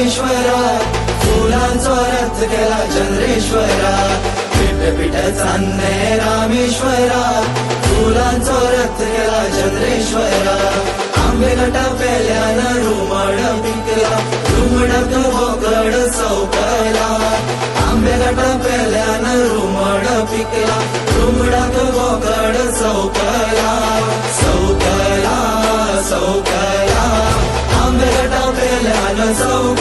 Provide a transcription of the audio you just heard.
रामेश्वरा, फुलांचो रथ केला चंद्रेश्वरा. पीठ चांदणे रामेश्वरा, फुलांचो रथ केला चंद्रेश्वरा. आंबे घाटा पेल्यान रुमड पिकला, रुमडाक बोकड सौकला. आंबे घाटा पेल्यान रुमड पिकला, रुमडाक बोकड सौकला. सौकला सौकला, आंबे घाटा पेल्यान सौकला.